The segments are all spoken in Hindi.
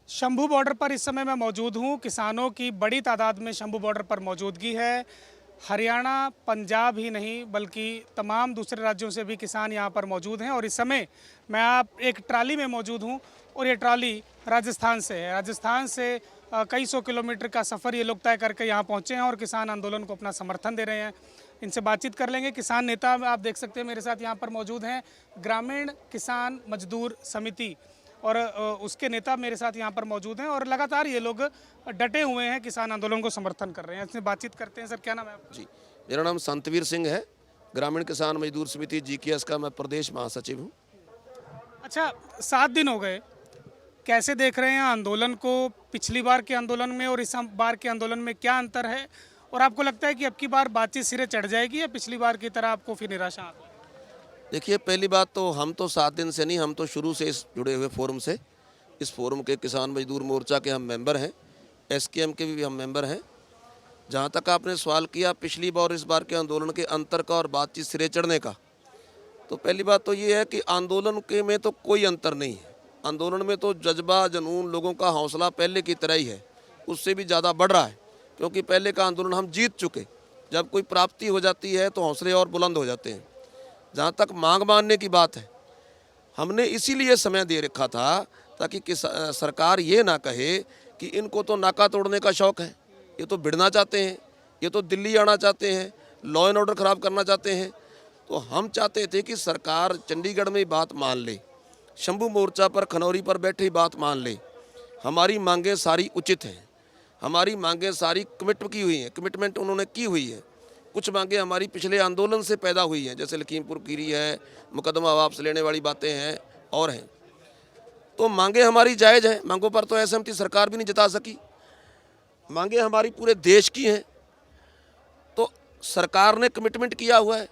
शंभू बॉर्डर पर इस समय मैं मौजूद हूँ। किसानों की बड़ी तादाद में शंभू बॉर्डर पर मौजूदगी है। हरियाणा, पंजाब ही नहीं बल्कि तमाम दूसरे राज्यों से भी किसान यहाँ पर मौजूद हैं। और इस समय मैं आप एक ट्राली में मौजूद हूँ और ये ट्राली राजस्थान से है। राजस्थान से कई सौ किलोमीटर का सफ़र ये लोग तय करके यहाँ पहुँचे हैं और किसान आंदोलन को अपना समर्थन दे रहे हैं। इनसे बातचीत कर लेंगे। किसान नेता आप देख सकते हैं मेरे साथ यहाँ पर मौजूद हैं, ग्रामीण किसान मजदूर समिति और उसके नेता मेरे साथ यहाँ पर मौजूद हैं और लगातार ये लोग डटे हुए हैं, किसान आंदोलन को समर्थन कर रहे हैं। इससे बातचीत करते हैं। सर, क्या नाम है आपका? जी, मेरा नाम संतवीर सिंह है। ग्रामीण किसान मजदूर समिति जीकेएस का मैं प्रदेश महासचिव हूँ। अच्छा, 7 दिन हो गए, कैसे देख रहे हैं आंदोलन को? पिछली बार के आंदोलन में और इस बार के आंदोलन में क्या अंतर है? और आपको लगता है कि अब की बार बातचीत सिरे चढ़ जाएगी या पिछली बार की तरह आपको फिर निराशा आ गई? देखिए, पहली बात तो हम तो 7 दिन से नहीं, हम तो शुरू से इस जुड़े हुए फोरम से, इस फोरम के किसान मजदूर मोर्चा के हम मेंबर हैं, एसकेएम के भी हम मेंबर हैं। जहाँ तक आपने सवाल किया पिछली बार और इस बार के आंदोलन के अंतर का और बातचीत सिरे चढ़ने का, तो पहली बात तो ये है कि आंदोलन के में तो कोई अंतर नहीं है। आंदोलन में तो जज्बा जनून लोगों का हौसला पहले की तरह ही है, उससे भी ज़्यादा बढ़ रहा है, क्योंकि पहले का आंदोलन हम जीत चुके। जब कोई प्राप्ति हो जाती है तो हौसले और बुलंद हो जाते हैं। जहाँ तक मांग मानने की बात है, हमने इसीलिए समय दे रखा था ताकि सरकार ये ना कहे कि इनको तो नाका तोड़ने का शौक़ है, ये तो भिड़ना चाहते हैं, ये तो दिल्ली आना चाहते हैं, लॉ एंड ऑर्डर ख़राब करना चाहते हैं। तो हम चाहते थे कि सरकार चंडीगढ़ में बात मान ले, शंभू मोर्चा पर खनौरी पर बैठे बात मान ले। हमारी मांगें सारी उचित हैं, हमारी मांगें सारी कमिटमेंट उन्होंने की हुई है। कुछ मांगें हमारी पिछले आंदोलन से पैदा हुई हैं, जैसे लखीमपुर खीरी है, मुकदमा वापस लेने वाली बातें हैं और हैं। तो मांगें हमारी जायज़ हैं, मांगों पर तो असहमति सरकार भी नहीं जता सकी। मांगें हमारी पूरे देश की हैं, तो सरकार ने कमिटमेंट किया हुआ है,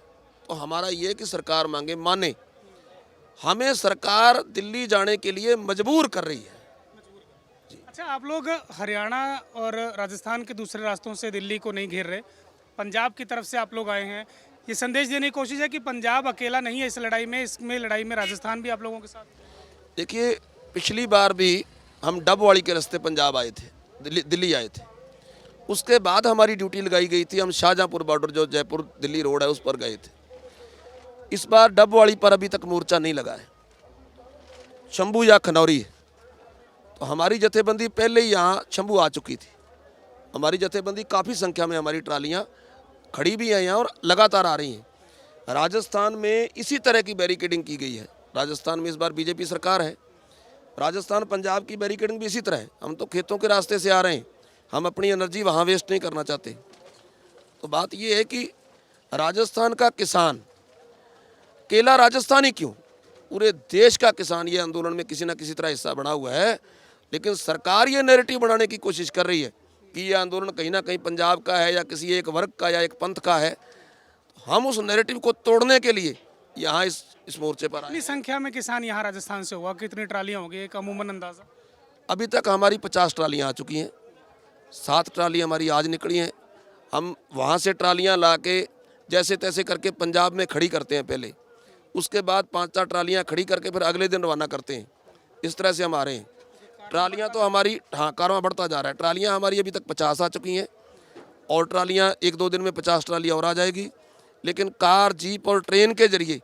तो हमारा ये है कि सरकार मांगे माने। हमें सरकार दिल्ली जाने के लिए मजबूर कर रही है। अच्छा, आप लोग हरियाणा और राजस्थान के दूसरे रास्तों से दिल्ली को नहीं घेर रहे, पंजाब की तरफ से आप लोग आए हैं। ये संदेश देने की कोशिश है कि पंजाब अकेला नहीं है इस लड़ाई में, इसमें लड़ाई में राजस्थान भी आप लोगों के साथ। देखिए, पिछली बार भी हम डबवाड़ी के रास्ते पंजाब आए थे, दिल्ली आए थे। उसके बाद हमारी ड्यूटी लगाई गई थी, हम शाहजहाँपुर बॉर्डर जो जयपुर दिल्ली रोड है उस पर गए थे। इस बार डबवाड़ी पर अभी तक मोर्चा नहीं लगा है, शंभू या खनौरी है। तो हमारी जथेबंदी पहले ही यहाँ शंभू आ चुकी थी। हमारी जथेबंदी काफ़ी संख्या में, हमारी ट्रालियाँ खड़ी भी हैं यहाँ और लगातार आ रही हैं। राजस्थान में इसी तरह की बैरिकेडिंग की गई है। राजस्थान में इस बार बीजेपी सरकार है। राजस्थान पंजाब की बैरिकेडिंग भी इसी तरह है। हम तो खेतों के रास्ते से आ रहे हैं, हम अपनी एनर्जी वहाँ वेस्ट नहीं करना चाहते। तो बात ये है कि राजस्थान का किसान, केला राजस्थान ही क्यों, पूरे देश का किसान ये आंदोलन में किसी न किसी तरह हिस्सा बना हुआ है। लेकिन सरकार ये नैरेटिव बनाने की कोशिश कर रही है कि ये आंदोलन कहीं ना कहीं पंजाब का है या किसी एक वर्ग का या एक पंथ का है। हम उस नैरेटिव को तोड़ने के लिए यहाँ इस मोर्चे पर आए। कितनी संख्या में किसान यहाँ राजस्थान से हुआ, कितनी ट्रालियाँ होगी एक अमूमन अंदाज़ा? अभी तक हमारी 50 ट्रालियाँ आ चुकी हैं, 7 ट्राली हमारी आज निकली हैं। हम वहाँ से ट्रालियाँ ला के जैसे तैसे करके पंजाब में खड़ी करते हैं पहले, उसके बाद 5-4 ट्रालियाँ खड़ी करके फिर अगले दिन रवाना करते हैं। इस तरह से हम आ रहे हैं। ट्रालियाँ तो हमारी, हाँ, कारवां बढ़ता जा रहा है। ट्रालियाँ हमारी अभी तक 50 आ चुकी हैं और ट्रालियाँ 1-2 दिन में 50 ट्रालियाँ और आ जाएगी। लेकिन कार, जीप और ट्रेन के जरिए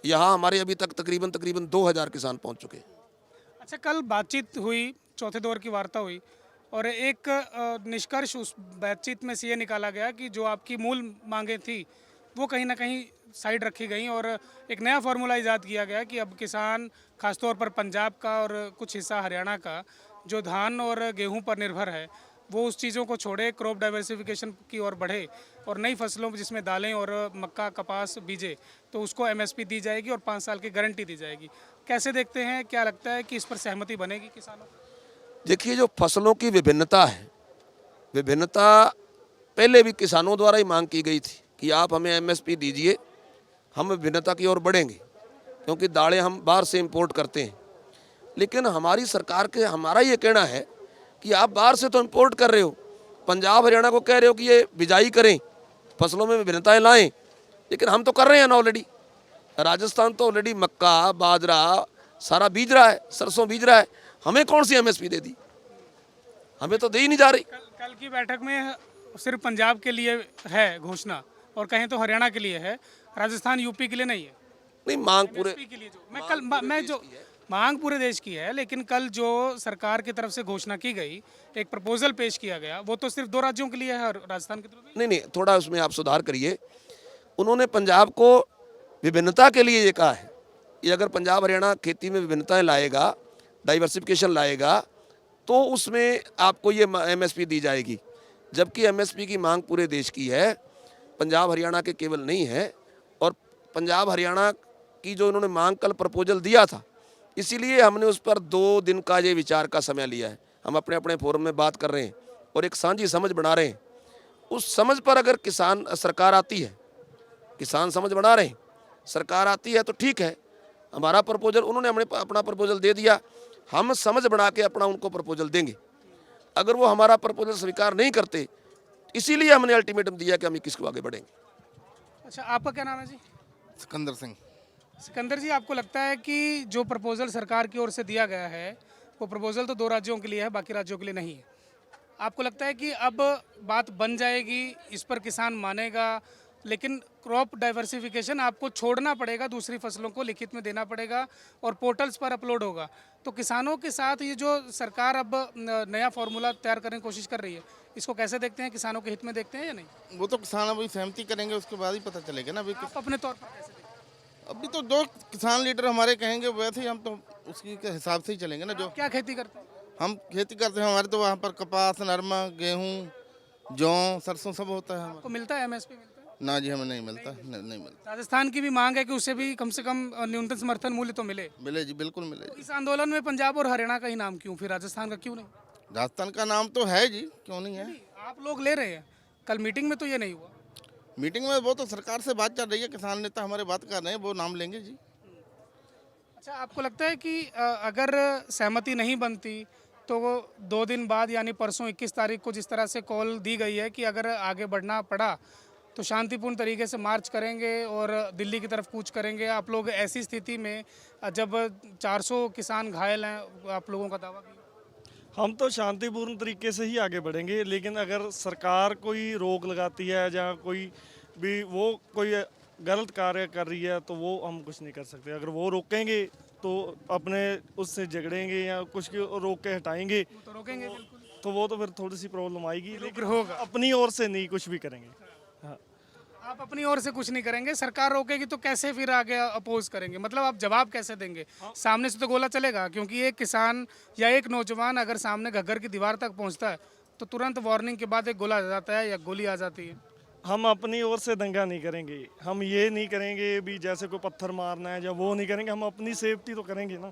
यहाँ हमारे अभी तक तकरीबन 2000 किसान पहुँच चुके हैं। अच्छा, कल बातचीत हुई, चौथे दौर की वार्ता हुई और एक निष्कर्ष उस बातचीत में से ये निकाला गया कि जो आपकी मूल मांगें थी वो कहीं ना कहीं साइड रखी गई और एक नया फार्मूला ईजाद किया गया कि अब किसान, खासतौर पर पंजाब का और कुछ हिस्सा हरियाणा का, जो धान और गेहूं पर निर्भर है, वो उस चीज़ों को छोड़े, क्रॉप डाइवर्सिफिकेशन की ओर बढ़े और नई फसलों जिसमें दालें और मक्का, कपास बीजे, तो उसको एमएसपी दी जाएगी और 5 साल की गारंटी दी जाएगी। कैसे देखते हैं, क्या लगता है कि इस पर सहमति बनेगी किसानों को? देखिए, जो फसलों की विभिन्नता है, विभिन्नता पहले भी किसानों द्वारा ही मांग की गई थी कि आप हमें एमएसपी दीजिए, हम विभिन्नता की ओर बढ़ेंगे, क्योंकि दालें हम बाहर से इंपोर्ट करते हैं। लेकिन हमारी सरकार के, हमारा ये कहना है कि आप बाहर से तो इंपोर्ट कर रहे हो, पंजाब हरियाणा को कह रहे हो कि ये बिजाई करें, फसलों में विभिन्नताएं लाएं, लेकिन हम तो कर रहे हैं ना ऑलरेडी। राजस्थान तो ऑलरेडी मक्का, बाजरा सारा बीज रहा है, सरसों बीज रहा है, हमें कौन सी एमएसपी दे दी? हमें तो दे ही नहीं जा रही। कल की बैठक में सिर्फ पंजाब के लिए है घोषणा और कहें तो हरियाणा के लिए है, राजस्थान यूपी के लिए नहीं है। नहीं, मांग पूरे एमएसपी के लिए जो मैं जो मांग पूरे देश की है, लेकिन कल जो सरकार की तरफ से घोषणा की गई, एक प्रपोजल पेश किया गया, वो तो सिर्फ 2 राज्यों के लिए है और राजस्थान की तरफ नहीं। नहीं नहीं, थोड़ा उसमें आप सुधार करिए। उन्होंने पंजाब को विभिन्नता के लिए ये कहा है। ये अगर पंजाब हरियाणा खेती में विभिन्नताएं लाएगा, डाइवर्सिफिकेशन लाएगा, तो उसमें आपको ये एमएसपी दी जाएगी। जबकि एमएसपी की मांग पूरे देश की है, पंजाब हरियाणा के केवल नहीं है। और पंजाब हरियाणा की जो उन्होंने मांग कल प्रपोजल दिया था, इसीलिए हमने उस पर 2 दिन का ये विचार का समय लिया है। हम अपने अपने फोरम में बात कर रहे हैं और एक साझी समझ बना रहे हैं। उस समझ पर अगर सरकार आती है, किसान समझ बना रहे हैं, सरकार आती है तो ठीक है। हमारा प्रपोजल, उन्होंने हमने अपना प्रपोजल दे दिया, हम समझ बना के अपना उनको प्रपोजल देंगे। अगर वो हमारा प्रपोजल स्वीकार नहीं करते, इसीलिए हमने अल्टीमेटम दिया कि हम 21 को आगे बढ़ेंगे। अच्छा, आपका क्या नाम है जी? सिकंदर सिंह। सिकंदर जी, आपको लगता है कि जो प्रपोजल सरकार की ओर से दिया गया है, वो प्रपोजल तो 2 राज्यों के लिए है, बाकी राज्यों के लिए नहीं है। आपको लगता है कि अब बात बन जाएगी, इस पर किसान मानेगा, लेकिन क्रॉप डाइवर्सिफिकेशन आपको छोड़ना पड़ेगा, दूसरी फसलों को लिखित में देना पड़ेगा और पोर्टल्स पर अपलोड होगा, तो किसानों के साथ ये जो सरकार अब नया फार्मूला तैयार करने की कोशिश कर रही है, इसको कैसे देखते हैं? किसानों के हित में देखते हैं या नहीं? वो तो किसान अभी सहमति करेंगे, उसके बाद ही पता चलेगा ना। अभी आप अपने तौर पर कैसे देखते हैं? अभी तो जो किसान लीडर हमारे कहेंगे वैसे ही हम तो उसकी के हिसाब से ही चलेंगे ना। जो क्या खेती करते हैं? हम खेती करते हैं, हमारे तो वहाँ पर कपास, नरमा, गेहूँ, जौ, सरसों सब होता है हमारा। आपको मिलता है, एमएसपी मिलता है? ना जी, हमें नहीं मिलता, नहीं मिलता। राजस्थान की भी मांग है कि उसे भी कम से कम न्यूनतम समर्थन मूल्य तो मिले। मिले जी, बिल्कुल मिले जी। इस आंदोलन में पंजाब और हरियाणा का ही नाम क्यों, फिर राजस्थान का क्यों नहीं? राजस्थान का नाम तो है जी, क्यों नहीं है। आप लोग ले रहे हैं, कल मीटिंग में तो ये नहीं हुआ। मीटिंग में वो तो सरकार से बात चल रही है, किसान नेता हमारे बात कर रहे हैं, वो नाम लेंगे जी। अच्छा, आपको लगता है कि अगर सहमति नहीं बनती तो 2 दिन बाद यानी परसों 21 तारीख को जिस तरह से कॉल दी गई है कि अगर आगे बढ़ना पड़ा तो शांतिपूर्ण तरीके से मार्च करेंगे और दिल्ली की तरफ कूच करेंगे, आप लोग ऐसी स्थिति में जब 400 किसान घायल हैं, आप लोगों का दावा किया? हम तो शांतिपूर्ण तरीके से ही आगे बढ़ेंगे, लेकिन अगर सरकार कोई रोक लगाती है या कोई भी वो कोई गलत कार्य कर रही है तो वो हम कुछ नहीं कर सकते। अगर वो रोकेंगे तो अपने उससे झगड़ेंगे या कुछ रोक के हटाएंगे वो तो रोकेंगे बिल्कुल, तो वो तो फिर थोड़ी सी प्रॉब्लम आएगी, लेकिन होगा। अपनी ओर से नहीं कुछ भी करेंगे। हाँ, आप अपनी ओर से कुछ नहीं करेंगे, सरकार रोकेगी तो कैसे फिर आगे अपोज करेंगे? मतलब आप जवाब कैसे देंगे? सामने से तो गोला चलेगा, क्योंकि एक किसान या एक नौजवान अगर सामने घग्गर की दीवार तक पहुंचता है तो तुरंत वार्निंग के बाद एक गोला आ जाता है या गोली आ जाती है। हम अपनी ओर से दंगा नहीं करेंगे, हम ये नहीं करेंगे भी जैसे कोई पत्थर मारना है या वो नहीं करेंगे। हम अपनी सेफ्टी तो करेंगे ना।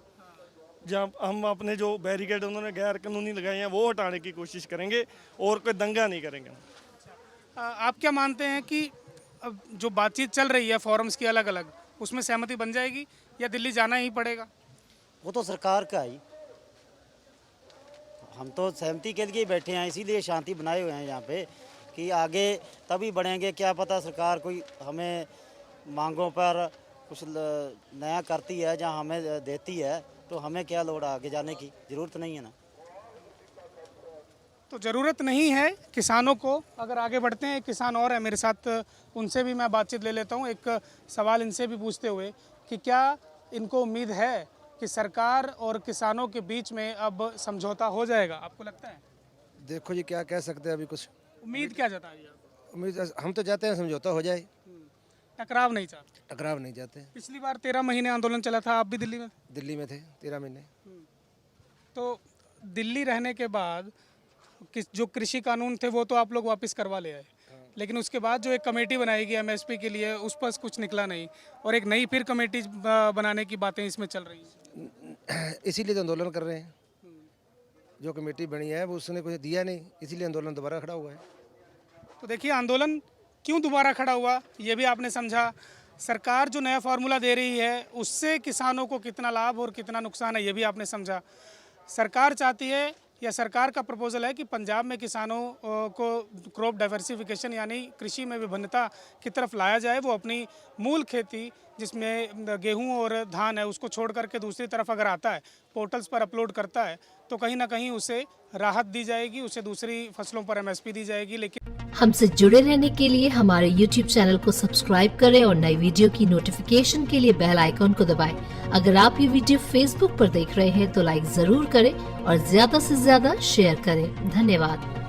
जब हम अपने जो बैरिकेड उन्होंने गैर कानूनी लगाए हैं वो हटाने की कोशिश करेंगे और कोई दंगा नहीं करेंगे। आप क्या मानते हैं कि अब जो बातचीत चल रही है फॉरम्स की अलग अलग, उसमें सहमति बन जाएगी या दिल्ली जाना ही पड़ेगा? वो तो सरकार का ही, हम तो सहमति के लिए बैठे हैं, इसीलिए शांति बनाए हुए हैं यहाँ पे कि आगे तभी बढ़ेंगे। क्या पता सरकार कोई हमें मांगों पर कुछ नया करती है, जहाँ हमें देती है, तो हमें क्या लोड़ आगे जाने की, ज़रूरत नहीं है ना। तो ज़रूरत नहीं है किसानों को। अगर आगे बढ़ते हैं, एक किसान और है मेरे साथ, उनसे भी मैं बातचीत ले लेता हूँ। एक सवाल इनसे भी पूछते हुए कि क्या इनको उम्मीद है कि सरकार और किसानों के बीच में अब समझौता हो जाएगा? आपको लगता है? देखो जी, क्या कह सकते हैं अभी कुछ। उम्मीद क्या जताई आप? उम्मीद हम तो चाहते हैं समझौता हो जाए, टकराव नहीं चाहते? टकराव नहीं चाहते। पिछली बार 13 महीने आंदोलन चला था, आप भी दिल्ली में? दिल्ली में थे 13 महीने। तो दिल्ली रहने के बाद जो कृषि कानून थे वो तो आप लोग वापस करवा ले आए, लेकिन उसके बाद जो एक कमेटी बनाई गई एमएसपी के लिए, उस पर कुछ निकला नहीं और एक नई फिर कमेटी बनाने की बातें इसमें चल रही हैं। इसीलिए तो आंदोलन कर रहे हैं। जो कमेटी बनी है वो उसने कुछ दिया नहीं, इसीलिए आंदोलन दोबारा खड़ा हुआ है। तो देखिए, आंदोलन क्यों दोबारा खड़ा हुआ ये भी आपने समझा। सरकार जो नया फार्मूला दे रही है उससे किसानों को कितना लाभ और कितना नुकसान है ये भी आपने समझा। सरकार चाहती है या सरकार का प्रपोजल है कि पंजाब में किसानों को क्रॉप डाइवर्सिफिकेशन यानी कृषि में विभिन्नता की तरफ लाया जाए। वो अपनी मूल खेती जिसमें गेहूं और धान है उसको छोड़ करके दूसरी तरफ अगर आता है, पोर्टल्स पर अपलोड करता है, तो तो कहीं ना कहीं उसे राहत दी जाएगी, उसे दूसरी फसलों पर MSP दी जाएगी। लेकिन हमसे जुड़े रहने के लिए हमारे YouTube चैनल को सब्सक्राइब करें और नई वीडियो की नोटिफिकेशन के लिए बेल आइकॉन को दबाएं। अगर आप ये वीडियो Facebook पर देख रहे हैं तो लाइक जरूर करें और ज्यादा से ज्यादा शेयर करें। धन्यवाद।